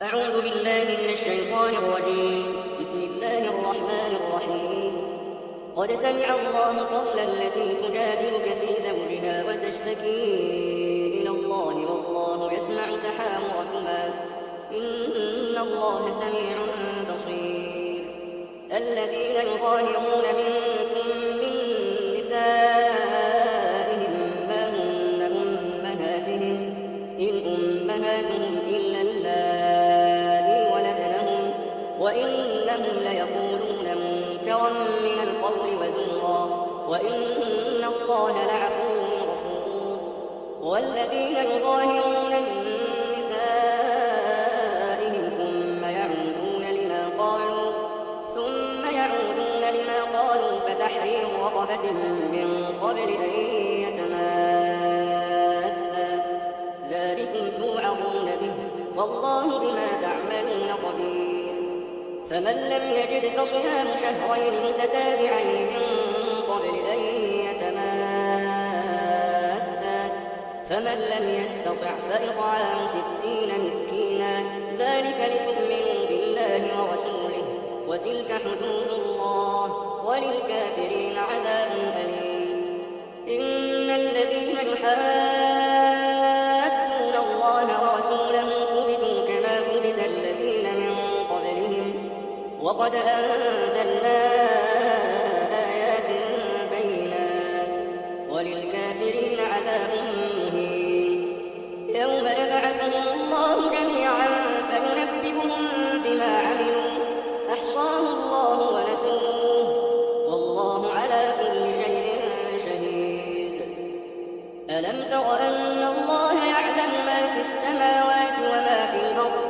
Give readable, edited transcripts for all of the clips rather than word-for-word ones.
أعوذ بالله من الشيطان الرجيم. بسم الله الرحمن الرحيم. قد سمع الله قول التي تجادلك في زوجها وتشتكي إلى الله والله يسمع تحاوركما إن الله سميع بصير. الذين يظاهرون منكم من نسائهم ما هن أمهاتهم إن أمهاتهم إلا اللائي ولدنهم وإنهم ليقولون منكرا من القول وزورا وإن الله لعفو غفور. والذين يظاهرون من نسائهم ثم يعودون لما قالوا فتحرير رقبة من قبل أن يتماسا ذلكم توعظون به والله بما تعملون خبير. فمن لم يجد فصيام شهرين متتابعين من قبل أن يتماسا فمن لم يستطع فإطعام 60 مسكينا ذلك لتؤمنوا بالله ورسوله وتلك حدود الله وللكافرين عذاب أليم. إن الذين يحادون الله ورسوله كبتوا كما كبت الذين من قبلهم وقد أنزلنا آيات بينات وللكافرين عذاب مهين. يوم يبعثهم الله جميعا فينبئهم بما عملوا أحصاه الله ونسوه والله على كل شيء شهيد. ألم تر أن الله يعلم ما في السماوات وما في الأرض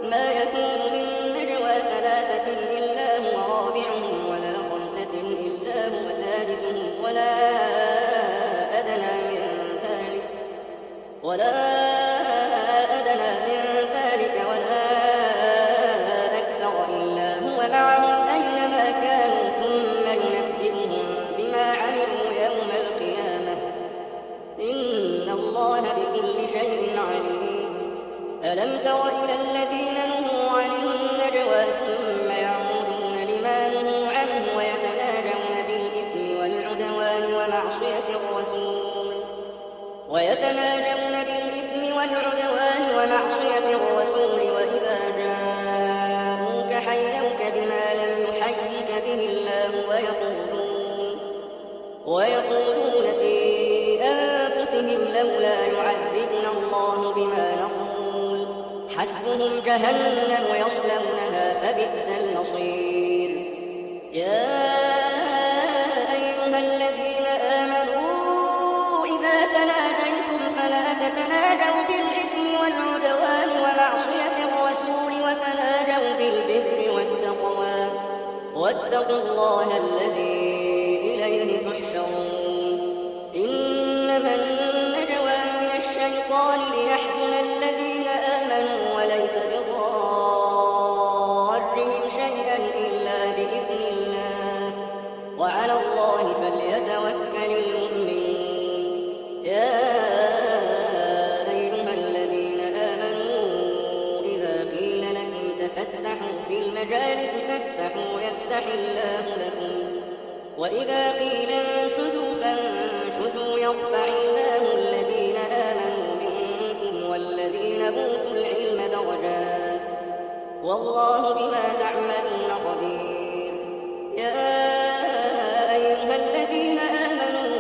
ما يكون من نجوى 3 إلا هو رابعهم ولا 5 إلا هو سادسهم ولا أدنى من ذلك ولا أكثر إلا هو معهم أينما كانوا ثم ينبئهم بما عملوا يوم القيامة إن الله بكل شيء عليم. ألم تر إلى الذين نهوا عن النجوى ثم يعودون لما نهوا عنه ويتناجون بالإثم والعدوان ومعصية الرسول وإذا جاءوك حيوك بما لم يحيك به الله ويقولون في أنفسهم لولا يعذبنا الله بما نقول حسبهم جهنم يصلونها فبئس المصير. يا أيها الذين آمنوا إذا تناجيتم فلا تتناجوا بالإثم والعدوان ومعصية الرسول وتناجوا بالبر والتقوى واتقوا الله الذي إليه تحشرون. إنما النجوى من الشيطان ليحزن الذين آمنوا وليس بضارهم شيئا إلا بإذن الله وعلى الله فليتوكل المؤمنون. يا أيها الذين آمنوا إذا قيل لكم تفسحوا في المجالس فافسحوا يفسح الله لكم وإذا قيل انشزوا فانشزوا يرفع الله الذين آمنوا منكم والذين أوتوا العلم درجات والله بما تعملون خبير. يا أيها الذين آمنوا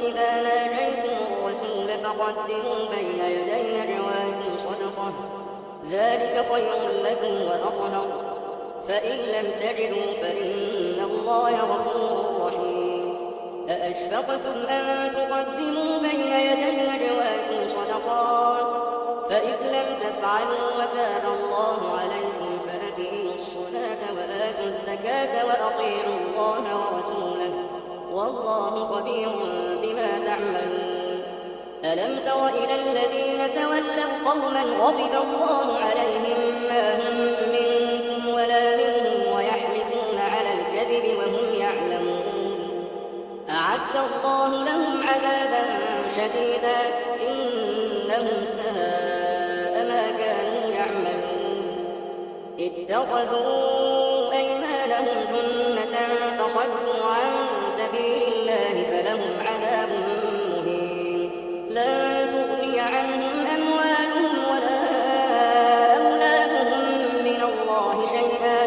إذا ناجيتم الرسول فقدموا بين يدي نجواكم صدقة ذلك خير لكم وأطهر فإن لم تجدوا فإن الله غفور رحيم. أأشفقتم أن تقدموا بين يدي نجواكم صدقات فإذ لم تفعلوا وتاب الله عليكم فأقيموا الصلاة وآتوا الزكاة وأطيعوا الله ورسوله والله خبير بما تعملون. ألم تر إلى الذين تولوا قوما غضب الله عليهم ما هم منكم ولا منهم ويحلفون على الكذب وهم يعلمون أعد الله لهم عذابا شديدا إنهم ساء ما كانوا يعملون. اتخذوا أيمانهم جنة فصدوا عن سبيل الله فلهم عذاب مهين لن تغني عنهم أموالهم ولا أولادهم من الله شيئا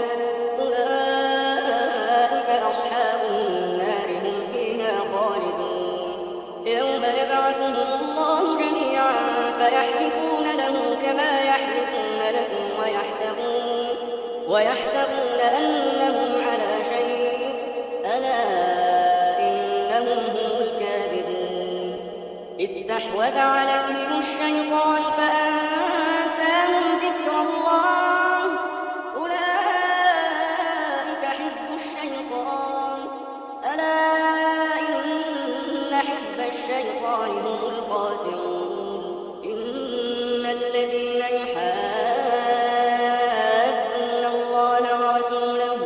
أولئك أصحاب النار هم فيها خالدون يوم يبعثهم الله جميعا فيحلفون له كما يحلفون لكم ويحسبون أنهم على شيء ألا إنهم هم الكاذبون استحوذ عليهم الشيطان فأنساهم ذكر الله أولئك حزب الشيطان ألا إن حزب الشيطان هم الخاسرون إن الذين يحادون الله ورسوله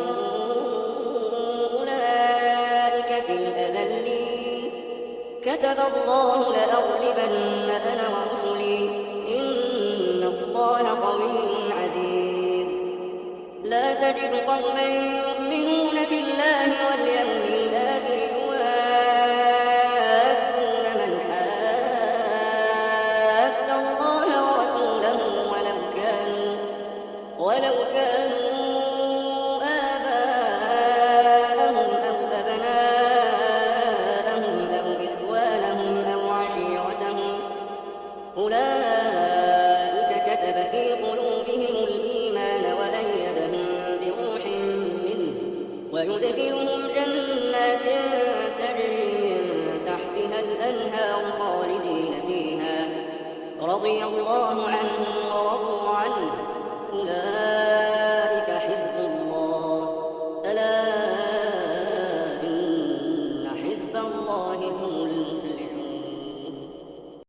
أولئك في الأذلين كتب الله لأغلبن أنا ورسلي إن الله قوي عزيز لا تجد قوما يؤمنون بالله واليوم الآخر يوادون من حاد الله ورسوله ولو كانوا آباءهم أو أبناءهم أو إخوانهم أو عشيرتهم أولئك كتب في قلوبهم الإيمان وأيدهم بروح منه ويدخلهم جنات تجري من تحتها الأنهار خالدين فيها رضي الله عنهم ورضوا عنه أولئك حزب الله ألا إن حزب الله هم